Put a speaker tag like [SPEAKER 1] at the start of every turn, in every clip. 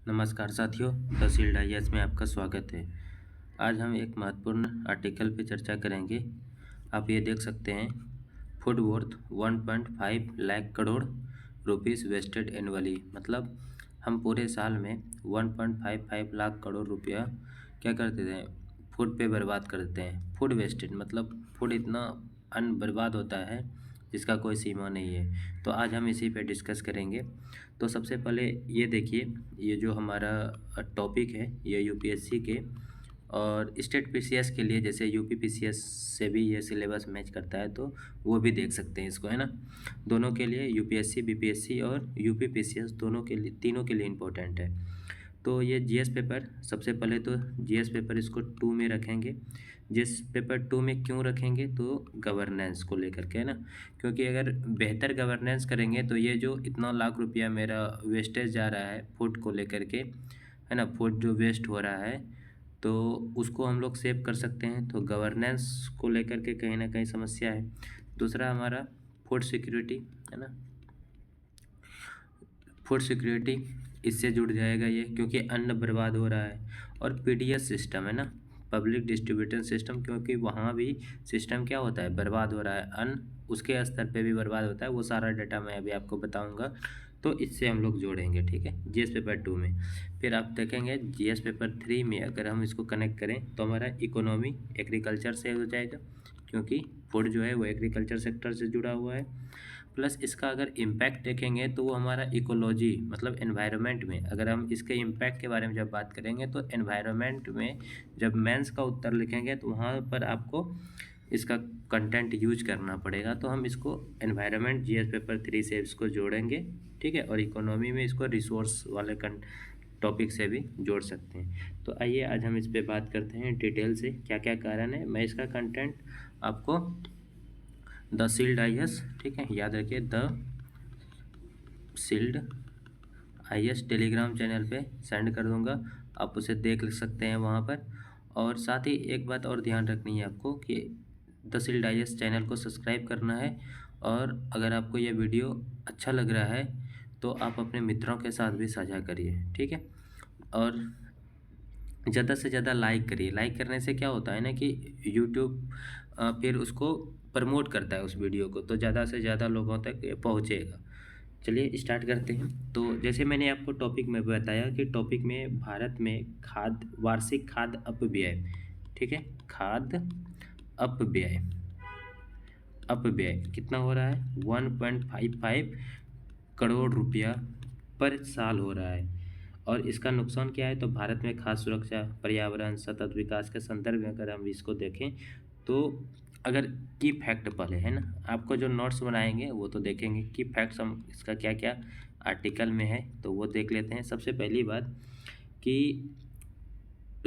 [SPEAKER 1] नमस्कार साथियों, तहसील IAS में आपका स्वागत है। आज हम एक महत्वपूर्ण आर्टिकल पे चर्चा करेंगे। आप ये देख सकते हैं, food worth 1.5 lakh crore rupees wasted annually. मतलब हम पूरे साल में 1.55 लाख करोड़ रुपया क्या कर देते हैं, फूड पे बर्बाद कर देते हैं। फूड वेस्टेड मतलब फूड इतना अन्न बर्बाद होता है जिसका कोई सीमा नहीं है। तो आज हम इसी पे डिस्कस करेंगे। तो सबसे पहले ये देखिए, ये जो हमारा टॉपिक है ये यूपीएससी के और स्टेट पीसीएस के लिए, जैसे यूपी पीसीएस से भी ये सिलेबस मैच करता है तो वो भी देख सकते हैं इसको, है ना। दोनों के लिए यूपीएससी, बीपीएससी और यूपी पीसीएस दोनों के लिए, तीनों के लिए इम्पोर्टेंट है। तो ये जीएस पेपर, सबसे पहले तो जीएस पेपर इसको 2 में रखेंगे। जीएस पेपर 2 में क्यों रखेंगे, तो गवर्नेंस को लेकर के, है ना। क्योंकि अगर बेहतर गवर्नेंस करेंगे तो ये जो इतना लाख रुपया मेरा वेस्टेज जा रहा है फूड को लेकर के, है ना, फूड जो वेस्ट हो रहा है तो उसको हम लोग सेव कर सकते हैं। तो गवर्नेंस को लेकर के कहीं ना कहीं समस्या है। दूसरा हमारा फूड सिक्योरिटी, है ना, फूड सिक्योरिटी इससे जुड़ जाएगा ये, क्योंकि अन्न बर्बाद हो रहा है। और पीडीएस सिस्टम, है ना, पब्लिक डिस्ट्रीब्यूशन सिस्टम, क्योंकि वहाँ भी सिस्टम क्या होता है, बर्बाद हो रहा है अन्न, उसके स्तर पे भी बर्बाद होता है। वो सारा डाटा मैं अभी आपको बताऊंगा, तो इससे हम लोग जोड़ेंगे, ठीक है, जीएस पेपर 2 में। फिर आप देखेंगे जीएस पेपर 3 में अगर हम इसको कनेक्ट करें तो हमारा इकोनॉमी एग्रीकल्चर से हो जाएगा, क्योंकि फूड जो है वो एग्रीकल्चर सेक्टर से जुड़ा हुआ है। प्लस इसका अगर इम्पैक्ट देखेंगे तो वो हमारा इकोलॉजी मतलब एनवायरनमेंट में, अगर हम इसके इम्पैक्ट के बारे में जब बात करेंगे तो एनवायरनमेंट में जब मेंस का उत्तर लिखेंगे तो वहाँ पर आपको इसका कंटेंट यूज करना पड़ेगा। तो हम इसको एनवायरनमेंट जीएस पेपर 3 से इसको जोड़ेंगे, ठीक है। और इकोनॉमी में इसको रिसोर्स वाले टॉपिक से भी जोड़ सकते हैं। तो आइए आज हम इस पे बात करते हैं डिटेल से, क्या क्या कारण है। मैं इसका कंटेंट आपको द सील्ड IAS, ठीक है, याद रखिए, the sealed IAS Telegram channel पे सेंड कर दूंगा, आप उसे देख सकते हैं वहाँ पर। और साथ ही एक बात और ध्यान रखनी है आपको कि द सील्ड IAS चैनल को सब्सक्राइब करना है। और अगर आपको यह वीडियो अच्छा लग रहा है तो आप अपने मित्रों के साथ भी साझा करिए, ठीक है। और ज़्यादा से ज़्यादा लाइक करिए। लाइक करने से क्या होता है ना कि यूट्यूब फिर उसको प्रमोट करता है उस वीडियो को, तो ज़्यादा से ज़्यादा लोगों तक ये पहुँचेगा। चलिए स्टार्ट करते हैं। तो जैसे मैंने आपको टॉपिक में बताया कि टॉपिक में भारत में वार्षिक खाद्य अपव्यय, ठीक है, खाद्य अपव्यय, अपव्यय कितना हो रहा है, 1.55 करोड़ रुपया पर साल हो रहा है। और इसका नुकसान क्या है, तो भारत में खाद्य सुरक्षा, पर्यावरण, सतत विकास के संदर्भ में अगर हम इसको देखें तो अगर की फैक्ट पहले, है ना, आपको जो नोट्स बनाएंगे वो तो देखेंगे की फैक्ट्स हम इसका क्या क्या आर्टिकल में है तो वो देख लेते हैं। सबसे पहली बात कि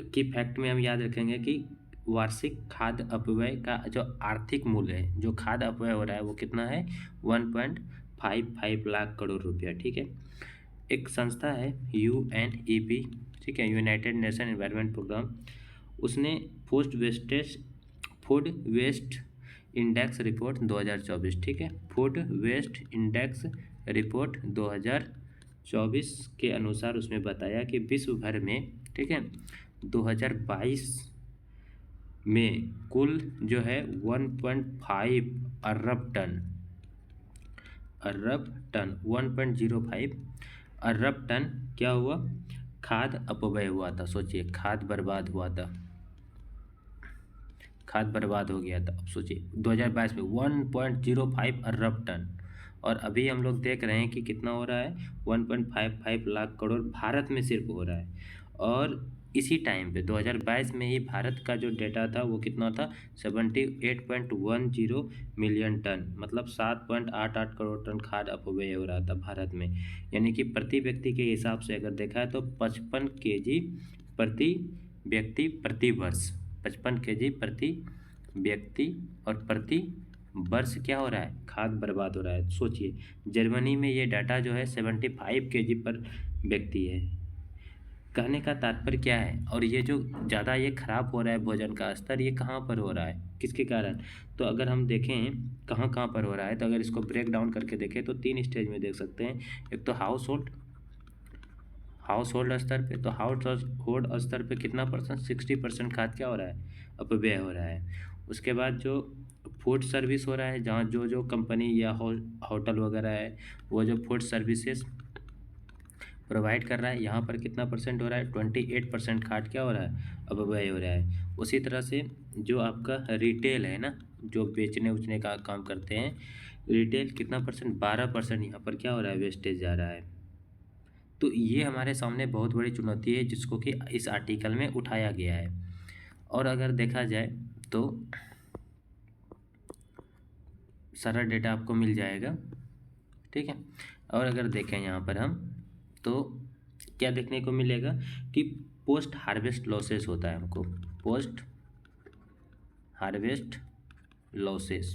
[SPEAKER 1] की फैक्ट में हम याद रखेंगे कि वार्षिक खाद्य अपव्यय का जो आर्थिक मूल्य है, जो खाद्य अपव्यय हो रहा है वो कितना है, 1.55 लाख करोड़ रुपया, ठीक है। एक संस्था है UNEP, ठीक है, यूनाइटेड नेशन एनवायरनमेंट प्रोग्राम, उसने फूड वेस्ट इंडेक्स रिपोर्ट 2024, ठीक है, फूड वेस्ट इंडेक्स रिपोर्ट 2024 के अनुसार उसमें बताया कि विश्व भर में, ठीक है, 2022 में कुल जो है 1.5 अरब टन 1.05 अरब टन क्या हुआ, खाद्य अपव्यय हुआ था। सोचिए, खाद्य बर्बाद हुआ था, खाद्य बर्बाद हो गया था। अब सोचिए 2022 में 1.05 अरब टन, और अभी हम लोग देख रहे हैं कि कितना हो रहा है, 1.55 लाख करोड़ भारत में सिर्फ हो रहा है। और इसी टाइम पे 2022 में ही भारत का जो डेटा था वो कितना था, 78.10 मिलियन टन, मतलब 7.88 करोड़ टन खाद्य अपव्यय हो रहा था भारत में। यानी कि प्रति व्यक्ति के हिसाब से अगर देखा है तो 55 kg प्रति व्यक्ति प्रति वर्ष, 55 kg प्रति व्यक्ति और प्रति वर्ष क्या हो रहा है, खाद्य बर्बाद हो रहा है। सोचिए, जर्मनी में ये डाटा जो है 75 kg पर व्यक्ति है। कहने का तात्पर्य क्या है, और ये जो ज़्यादा ये खराब हो रहा है भोजन का स्तर, ये कहाँ पर हो रहा है, किसके कारण। तो अगर हम देखें कहाँ कहाँ पर हो रहा है, तो अगर इसको ब्रेक डाउन करके देखें तो 3 स्टेज में देख सकते हैं। एक तो हाउस होल्ड स्तर पे, तो हाउस होल्ड स्तर पे कितना परसेंट, 60% खाद क्या हो रहा है, अपव्यय हो रहा है। उसके बाद जो फूड सर्विस हो रहा है, जहाँ जो जो कंपनी या होटल वगैरह है, वो जो फूड सर्विसेज प्रोवाइड कर रहा है, यहाँ पर कितना परसेंट हो रहा है, 28% खाद क्या हो रहा है, अपव्यय हो रहा है। उसी तरह से जो आपका रिटेल है ना, जो बेचने उचने का काम करते हैं, रिटेल कितना परसेंट, 12% यहाँ पर क्या हो रहा है, वेस्टेज जा रहा है। तो ये हमारे सामने बहुत बड़ी चुनौती है जिसको कि इस आर्टिकल में उठाया गया है। और अगर देखा जाए तो सारा डेटा आपको मिल जाएगा, ठीक है। और अगर देखें यहाँ पर हम, तो क्या देखने को मिलेगा कि पोस्ट हार्वेस्ट लॉसेस होता है हमको, post harvest losses.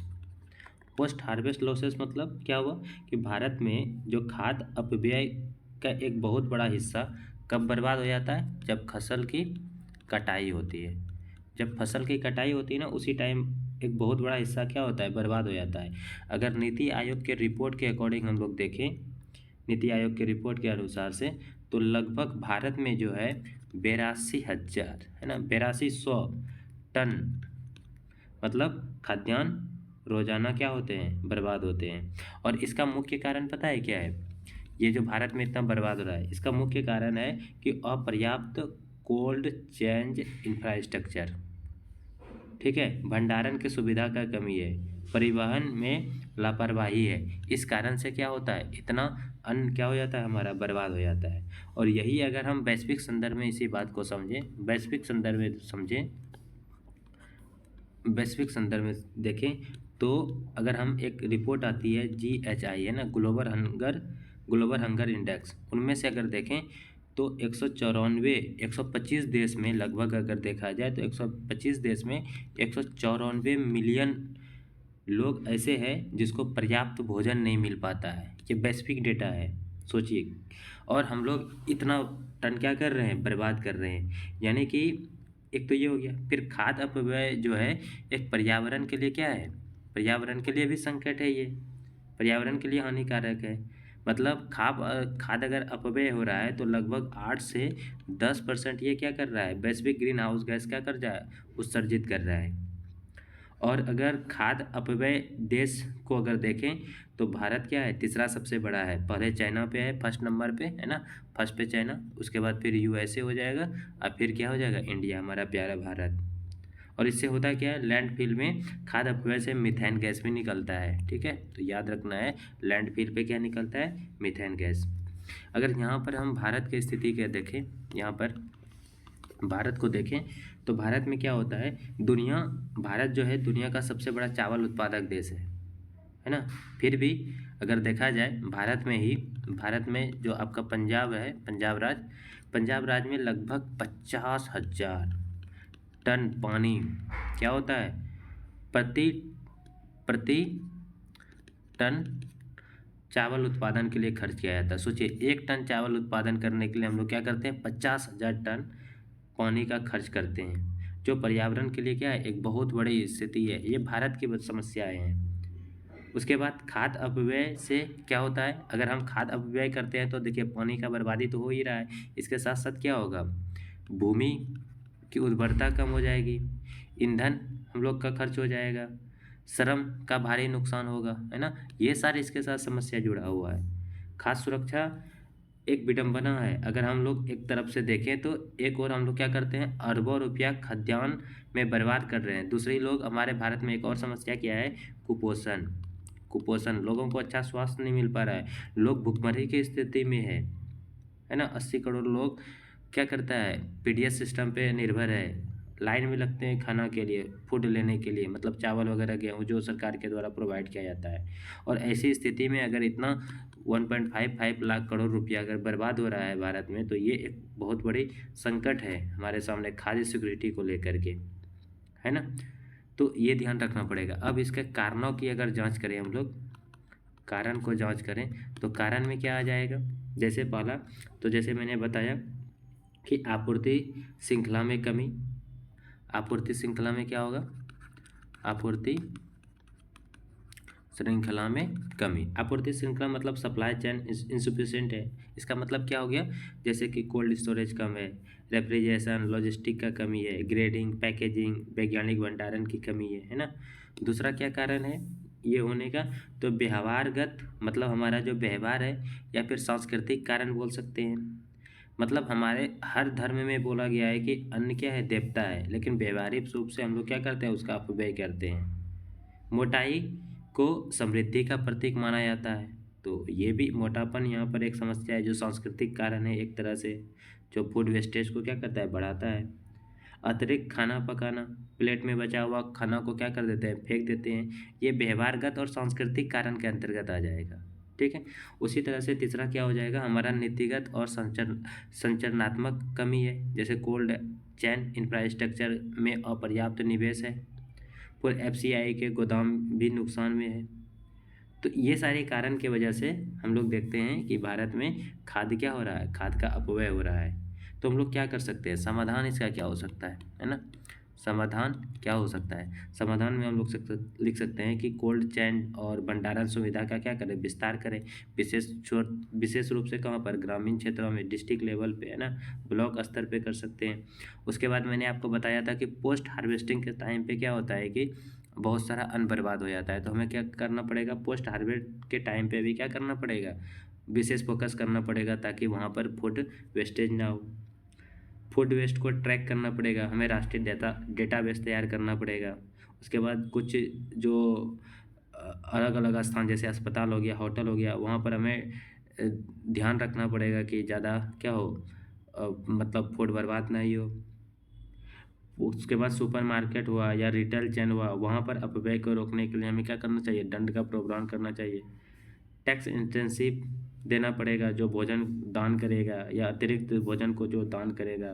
[SPEAKER 1] Post harvest losses मतलब क्या हुआ कि भारत में जो खाद्य अपव्यय का एक बहुत बड़ा हिस्सा कब बर्बाद हो जाता है, जब फसल की कटाई होती है। जब फसल की कटाई होती है ना, उसी टाइम एक बहुत बड़ा हिस्सा क्या होता है, बर्बाद हो जाता है। अगर नीति आयोग के रिपोर्ट के अकॉर्डिंग हम लोग देखें, नीति आयोग के रिपोर्ट के अनुसार से, तो लगभग भारत में जो है 82,000 है ना, 8200 टन मतलब खाद्यान्न रोजाना क्या होते हैं, बर्बाद होते हैं। और इसका मुख्य कारण पता है क्या है, ये जो भारत में इतना बर्बाद हो रहा है, इसका मुख्य कारण है कि अपर्याप्त कोल्ड चेन इंफ्रास्ट्रक्चर, ठीक है, भंडारण की सुविधा का कमी है, परिवहन में लापरवाही है। इस कारण से क्या होता है, इतना अन्न क्या हो जाता है, हमारा बर्बाद हो जाता है। और यही अगर हम वैश्विक संदर्भ में इसी बात को समझें, वैश्विक संदर्भ में समझें, वैश्विक संदर्भ में देखें, तो अगर हम एक रिपोर्ट आती है GHI है ना, ग्लोबल हंगर इंडेक्स, उनमें से अगर देखें तो 125 देश में लगभग अगर देखा जाए तो 125 देश में 194 मिलियन लोग ऐसे हैं जिसको पर्याप्त भोजन नहीं मिल पाता है। ये वैश्विक डेटा है, सोचिए। और हम लोग इतना टन क्या कर रहे हैं, बर्बाद कर रहे हैं। यानी कि एक तो ये हो गया, फिर खाद्य अपव्यय जो है एक पर्यावरण के लिए क्या है, पर्यावरण के लिए भी संकट है, ये पर्यावरण के लिए हानिकारक है। मतलब खाद अगर अपव्यय हो रहा है तो लगभग 8 से 10% ये क्या कर रहा है, वैश्विक ग्रीन हाउस गैस क्या कर रहा है, उत्सर्जित कर रहा है। और अगर खाद्य अपव्यय देश को अगर देखें तो भारत क्या है, तीसरा सबसे बड़ा है। पहले चाइना पे है, फर्स्ट नंबर पे है ना, फर्स्ट पे चाइना, उसके बाद फिर USA हो जाएगा, और फिर क्या हो जाएगा, इंडिया, हमारा प्यारा भारत। और इससे होता क्या है, लैंडफिल में खाद्य अपव्यय से मीथेन गैस भी निकलता है, ठीक है। तो याद रखना है, लैंडफिल पे क्या निकलता है, मीथेन गैस। अगर यहाँ पर हम भारत की स्थिति के देखें, यहाँ पर भारत को देखें तो भारत में क्या होता है, भारत जो है दुनिया का सबसे बड़ा चावल उत्पादक देश है ना। फिर भी अगर देखा जाए भारत में जो आपका पंजाब है, पंजाब राज्य में लगभग 50,000 टन पानी क्या होता है, प्रति प्रति टन चावल उत्पादन के लिए खर्च किया जाता है। सोचिए, 1 टन चावल उत्पादन करने के लिए हम लोग क्या करते हैं, 50,000 टन पानी का खर्च करते हैं, जो पर्यावरण के लिए क्या है, एक बहुत बड़ी स्थिति है। ये भारत की समस्याएं हैं। उसके बाद खाद्य अपव्यय से क्या होता है, अगर हम खाद्य अपव्यय करते हैं तो देखिए पानी का बर्बादी तो हो ही रहा है, इसके साथ साथ क्या होगा, भूमि की उर्वरता कम हो जाएगी, ईंधन हम लोग का खर्च हो जाएगा, श्रम का भारी नुकसान होगा, है ना। ये सारे इसके साथ समस्या जुड़ा हुआ है। खाद्य सुरक्षा एक विडंबना है। अगर हम लोग एक तरफ से देखें तो एक और हम लोग क्या करते हैं, अरबों रुपया खाद्यान्न में बर्बाद कर रहे हैं। दूसरे लोग, हमारे भारत में एक और समस्या क्या है, कुपोषण, लोगों को अच्छा स्वास्थ्य नहीं मिल पा रहा है, लोग भुखमरी की स्थिति में है ना। 80 करोड़ लोग क्या करता है, PDS सिस्टम पे निर्भर है, लाइन में लगते हैं खाना के लिए, फूड लेने के लिए, मतलब चावल वगैरह गेहूँ जो सरकार के द्वारा प्रोवाइड किया जाता है। और ऐसी स्थिति में अगर इतना 1.55 लाख करोड़ रुपया अगर बर्बाद हो रहा है भारत में, तो ये एक बहुत बड़ी संकट है हमारे सामने खाद्य सिक्योरिटी को लेकर के, है ना। तो ये ध्यान रखना पड़ेगा। अब इसके कारणों की अगर जांच करें हम लोग, कारण को जांच करें तो कारण में क्या आ जाएगा, जैसे पहला, तो जैसे मैंने बताया कि आपूर्ति श्रृंखला में कमी, आपूर्ति श्रृंखला में क्या होगा, आपूर्ति श्रृंखला में कमी। आपूर्ति श्रृंखला मतलब सप्लाई चेन इंसुफिशिएंट है। इसका मतलब क्या हो गया, जैसे कि कोल्ड स्टोरेज कम है, रेफ्रिजरेशन लॉजिस्टिक का कमी है, ग्रेडिंग पैकेजिंग वैज्ञानिक भंडारण की कमी है ना। दूसरा क्या कारण है ये होने का, तो व्यवहारगत मतलब हमारा जो व्यवहार है, या फिर सांस्कृतिक कारण बोल सकते हैं। मतलब हमारे हर धर्म में बोला गया है कि अन्न क्या है, देवता है, लेकिन व्यवहारिक रूप से हम लोग क्या करते हैं, उसका अपव्यय करते हैं। मोटाई को समृद्धि का प्रतीक माना जाता है, तो ये भी मोटापन यहाँ पर एक समस्या है जो सांस्कृतिक कारण है एक तरह से, जो फूड वेस्टेज को क्या करता है, बढ़ाता है। अतिरिक्त खाना पकाना, प्लेट में बचा हुआ खाना को क्या कर देते हैं, फेंक देते हैं, ये व्यवहारगत और सांस्कृतिक कारण के अंतर्गत आ जाएगा। ठीक है। उसी तरह से तीसरा क्या हो जाएगा, हमारा नीतिगत और संचरणात्मक कमी है, जैसे कोल्ड चैन इंफ्रास्ट्रक्चर में अपर्याप्त निवेश है, फिर एफसीआई के गोदाम भी नुकसान में है। तो ये सारे कारण की वजह से हम लोग देखते हैं कि भारत में खाद क्या हो रहा है, खाद का अपव्यय हो रहा है। तो हम लोग क्या कर सकते हैं, समाधान इसका क्या हो सकता है ना। समाधान क्या हो सकता है, समाधान में हम लोग लिख सकते हैं कि कोल्ड चैन और भंडारण सुविधा का क्या करें, विस्तार करें। विशेष रूप से कहाँ पर, ग्रामीण क्षेत्रों में, डिस्ट्रिक्ट लेवल पे है ना, ब्लॉक स्तर पे कर सकते हैं। उसके बाद मैंने आपको बताया था कि पोस्ट हार्वेस्टिंग के टाइम पे क्या होता है कि बहुत सारा अन्न बर्बाद हो जाता है, तो हमें क्या करना पड़ेगा, पोस्ट हार्वेस्ट के टाइम पे भी क्या करना पड़ेगा, विशेष फोकस करना पड़ेगा, ताकि वहाँ पर फूड वेस्टेज ना हो। फूड वेस्ट को ट्रैक करना पड़ेगा, हमें राष्ट्रीय डेटाबेस तैयार करना पड़ेगा। उसके बाद कुछ जो अलग अलग स्थान जैसे अस्पताल हो गया, होटल हो गया, वहाँ पर हमें ध्यान रखना पड़ेगा कि ज़्यादा क्या हो, मतलब फूड बर्बाद ना ही हो। उसके बाद सुपरमार्केट हुआ या रिटेल चेन हुआ, वहाँ पर अपव्यय को रोकने के लिए हमें क्या करना चाहिए, दंड का प्रावधान करना चाहिए। टैक्स इंटेंसिव देना पड़ेगा, जो भोजन दान करेगा या अतिरिक्त भोजन को जो दान करेगा,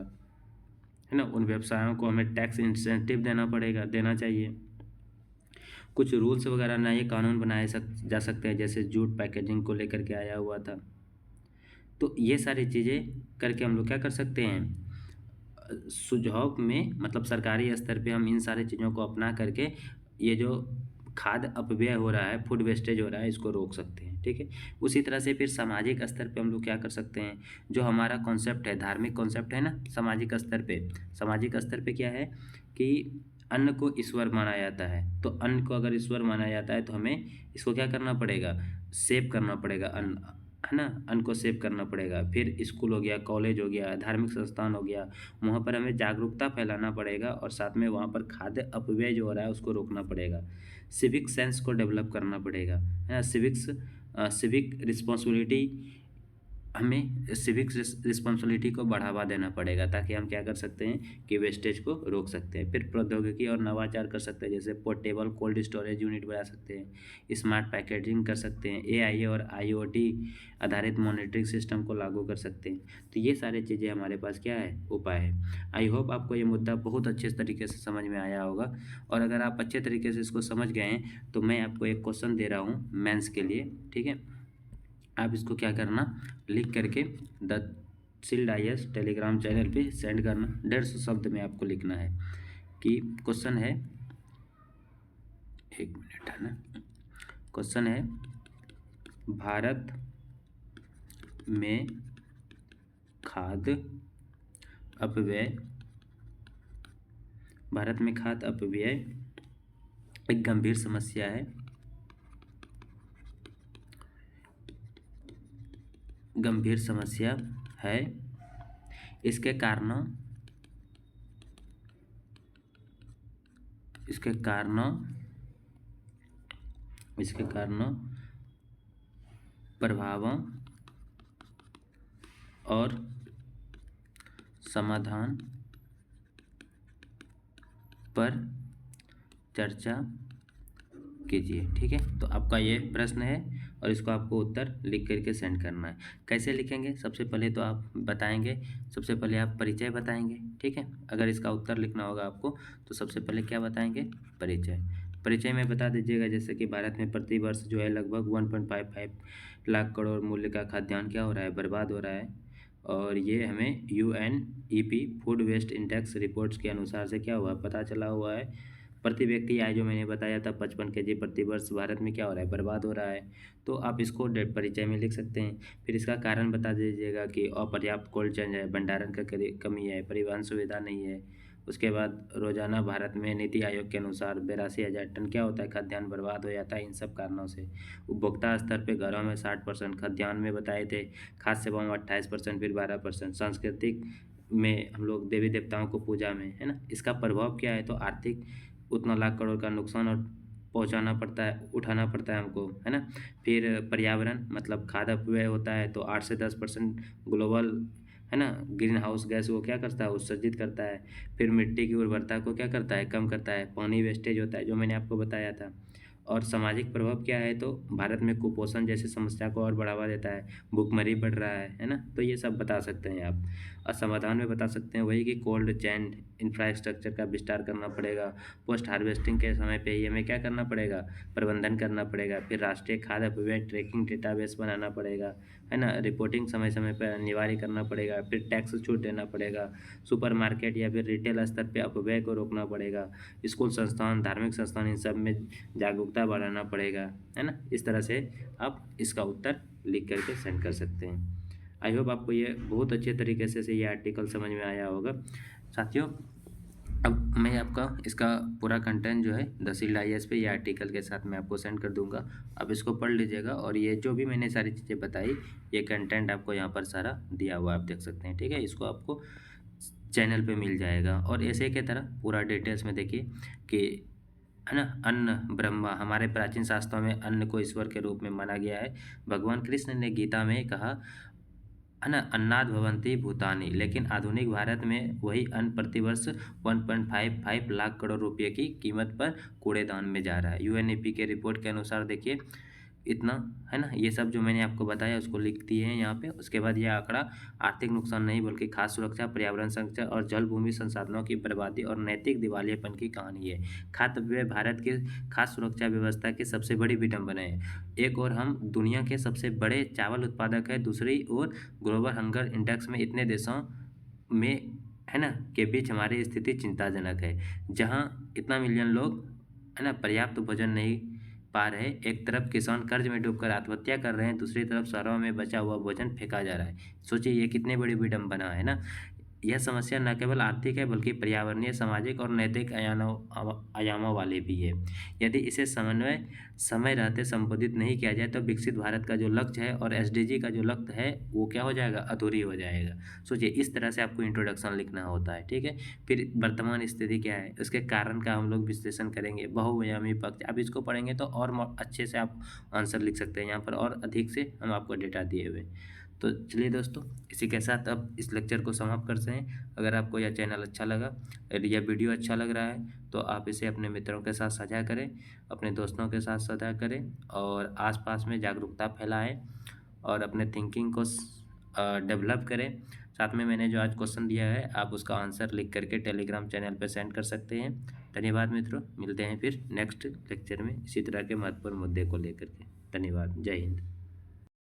[SPEAKER 1] है ना, उन व्यवसायों को हमें टैक्स इंसेंटिव देना चाहिए। कुछ रूल्स वगैरह नए कानून बनाए जा सकते हैं, जैसे जूट पैकेजिंग को लेकर के आया हुआ था। तो ये सारी चीज़ें करके हम लोग क्या कर सकते हैं, सुझाव में मतलब सरकारी स्तर पे हम इन सारी चीज़ों को अपना करके ये जो खाद्य अपव्यय हो रहा है, फूड वेस्टेज हो रहा है, इसको रोक सकते हैं। ठीक है। उसी तरह से फिर सामाजिक स्तर पे हम लोग क्या कर सकते हैं, जो हमारा कॉन्सेप्ट है, धार्मिक कॉन्सेप्ट है ना, सामाजिक स्तर पे क्या है कि अन्न को ईश्वर माना जाता है। तो अन्न को अगर ईश्वर माना जाता है तो हमें इसको क्या करना पड़ेगा, सेव करना पड़ेगा अन्न, है ना, अन्न को सेव करना पड़ेगा। फिर स्कूल हो गया, कॉलेज हो गया, धार्मिक संस्थान हो गया, वहाँ पर हमें जागरूकता फैलाना पड़ेगा, और साथ में वहाँ पर खाद्य अपव्यय जो हो रहा है उसको रोकना पड़ेगा। सिविक सेंस को डेवलप करना पड़ेगा, है ना, सिविक रिस्पॉन्सिबिलिटी, हमें सिविक रिस्पॉन्सिबिलिटी को बढ़ावा देना पड़ेगा, ताकि हम क्या कर सकते हैं कि वेस्टेज को रोक सकते हैं। फिर प्रौद्योगिकी और नवाचार कर सकते हैं, जैसे पोर्टेबल कोल्ड स्टोरेज यूनिट बना सकते हैं, स्मार्ट पैकेजिंग कर सकते हैं, एआई और आईओटी आधारित मॉनिटरिंग सिस्टम को लागू कर सकते हैं। तो ये सारी चीज़ें हमारे पास क्या है, उपाय है। आई होप आपको ये मुद्दा बहुत अच्छे तरीके से समझ में आया होगा, और अगर आप अच्छे तरीके से इसको समझ गए हैं तो मैं आपको एक क्वेश्चन दे रहा हूँ मेंस के लिए। ठीक है। आप इसको क्या करना, लिख करके the sealed IAS Telegram channel पे सेंड करना। 150 शब्द में आपको लिखना है कि क्वेश्चन है, एक मिनट है ना, क्वेश्चन है भारत में खाद्य अपव्यय, भारत में खाद्य अपव्यय एक गंभीर समस्या है, गंभीर समस्या है। इसके कारणों प्रभावों और समाधान पर चर्चा कीजिए। ठीक है। तो आपका ये प्रश्न है और इसको आपको उत्तर लिख करके सेंड करना है। कैसे लिखेंगे, सबसे पहले तो आप बताएंगे, सबसे पहले आप परिचय बताएंगे। ठीक है। अगर इसका उत्तर लिखना होगा आपको तो सबसे पहले क्या बताएंगे, परिचय में बता दीजिएगा, जैसे कि भारत में प्रति वर्ष जो है लगभग 1.55 लाख करोड़ मूल्य का खाद्यान्न क्या हो रहा है, बर्बाद हो रहा है। और ये हमें UNEP food waste index reports के अनुसार से क्या हुआ, पता चला हुआ है। प्रति व्यक्ति आय जो मैंने बताया था 55 kg प्रति वर्ष भारत में क्या हो रहा है, बर्बाद हो रहा है। तो आप इसको परिचय में लिख सकते हैं। फिर इसका कारण बता दीजिएगा कि अपर्याप्त कोल्ड चेन है, भंडारण का कमी है, परिवहन सुविधा नहीं है। उसके बाद रोजाना भारत में नीति आयोग के अनुसार 82,000 टन क्या होता है, खाद्यान्न बर्बाद हो जाता है इन सब कारणों से। उपभोक्ता स्तर पे घरों में 60%, खाद्यान्न में बताए थे, खाद्य सेवाओं में 28%, फिर 12%, सांस्कृतिक में हम लोग देवी देवताओं को पूजा में, है ना। इसका प्रभाव क्या है, तो आर्थिक उतना लाख करोड़ का नुकसान और पहुंचाना पड़ता है, उठाना पड़ता है हमको, है ना। फिर पर्यावरण मतलब खाद्य अपव्यय होता है तो 8 से 10% ग्लोबल, है ना, ग्रीन हाउस गैस वो क्या करता है, उत्सर्जित करता है। फिर मिट्टी की उर्वरता को क्या करता है, कम करता है। पानी वेस्टेज होता है जो मैंने आपको बताया था। और सामाजिक प्रभाव क्या है, तो भारत में कुपोषण जैसी समस्या को और बढ़ावा देता है, भुखमरी बढ़ रहा है ना। तो ये सब बता सकते हैं आप। और समाधान में बता सकते हैं वही कि कोल्ड चैन इंफ्रास्ट्रक्चर का विस्तार करना पड़ेगा। पोस्ट हार्वेस्टिंग के समय पे ही हमें क्या करना पड़ेगा, प्रबंधन करना पड़ेगा। फिर राष्ट्रीय खाद्य अपव्यय ट्रैकिंग डेटाबेस बनाना पड़ेगा, है ना। रिपोर्टिंग समय समय पर अनिवार्य करना पड़ेगा। फिर टैक्स छूट देना पड़ेगा। सुपरमार्केट या फिर रिटेल स्तर पे अपव्यय को रोकना पड़ेगा। स्कूल संस्थान, धार्मिक संस्थान, इन सब में जागरूकता बढ़ाना पड़ेगा, है ना। इस तरह से आप इसका उत्तर लिख करके सेंड कर सकते हैं। आई होप आपको ये बहुत अच्छे तरीके से ये आर्टिकल समझ में आया होगा साथियों। अब मैं आपका इसका पूरा कंटेंट जो है द शील्ड IAS पे ये आर्टिकल के साथ मैं आपको सेंड कर दूंगा। आप इसको पढ़ लीजिएगा और ये जो भी मैंने सारी चीज़ें बताई ये कंटेंट आपको यहाँ पर सारा दिया हुआ आप देख सकते हैं, ठीक है। इसको आपको चैनल पे मिल जाएगा। और ऐसे की तरह पूरा डिटेल्स में देखिए कि, है ना, अन्न ब्रह्मा, हमारे प्राचीन शास्त्रों में अन्न को ईश्वर के रूप में माना गया है। भगवान कृष्ण ने गीता में कहा, है ना, अन्नाद भवन्ति भूतानि। लेकिन आधुनिक भारत में वही अन्न प्रतिवर्ष 1.55 लाख करोड़ रुपए की कीमत पर कूड़ेदान में जा रहा है। UNEP के रिपोर्ट के अनुसार देखिए इतना, है ना। ये सब जो मैंने आपको बताया उसको लिख दिए हैं यहाँ पे। उसके बाद यह आंकड़ा आर्थिक नुकसान नहीं बल्कि खाद्य सुरक्षा, पर्यावरण संरक्षण और जल भूमि संसाधनों की बर्बादी और नैतिक दिवालियेपन की कहानी है। खाद्य व्यय भारत के खाद्य सुरक्षा व्यवस्था की सबसे बड़ी विडंबना है। एक और हम दुनिया के सबसे बड़े चावल उत्पादक है, दूसरी ओर ग्लोबल हंगर इंडेक्स में इतने देशों में, है ना, के बीच हमारी स्थिति चिंताजनक है। जहाँ इतना मिलियन लोग, है ना, पर्याप्त भोजन नहीं पा रहे। एक तरफ किसान कर्ज में डूबकर आत्महत्या कर रहे हैं, दूसरी तरफ शहरों में बचा हुआ भोजन फेंका जा रहा है। सोचिए ये कितनी बड़ी विडंबना है ना। यह समस्या न केवल आर्थिक है बल्कि पर्यावरणीय, सामाजिक और नैतिक आयामों वाले भी है। यदि इसे समन्वय समय रहते संबोधित नहीं किया जाए तो विकसित भारत का जो लक्ष्य है और SDG का जो लक्ष्य है वो क्या हो जाएगा, अधूरी हो जाएगा। सोचिए इस तरह से आपको इंट्रोडक्शन लिखना होता है, ठीक है। फिर वर्तमान स्थिति क्या है, उसके कारण का हम लोग विश्लेषण करेंगे। बहुआयामी पक्ष, अब इसको पढ़ेंगे तो और अच्छे से आप आंसर लिख सकते हैं। यहाँ पर और अधिक से हम आपको डेटा दिए हुए। तो चलिए दोस्तों, इसी के साथ अब इस लेक्चर को समाप्त करते हैं। अगर आपको यह चैनल अच्छा लगा, यदि यह वीडियो अच्छा लग रहा है तो आप इसे अपने मित्रों के साथ साझा करें, अपने दोस्तों के साथ साझा करें और आसपास में जागरूकता फैलाएं और अपने थिंकिंग को डेवलप करें। साथ में मैंने जो आज क्वेश्चन दिया है आप उसका आंसर लिख करके टेलीग्राम चैनल पर सेंड कर सकते हैं। धन्यवाद मित्रों, मिलते हैं फिर नेक्स्ट लेक्चर में इसी तरह के महत्वपूर्ण मुद्दे को लेकर के। धन्यवाद, जय हिंद।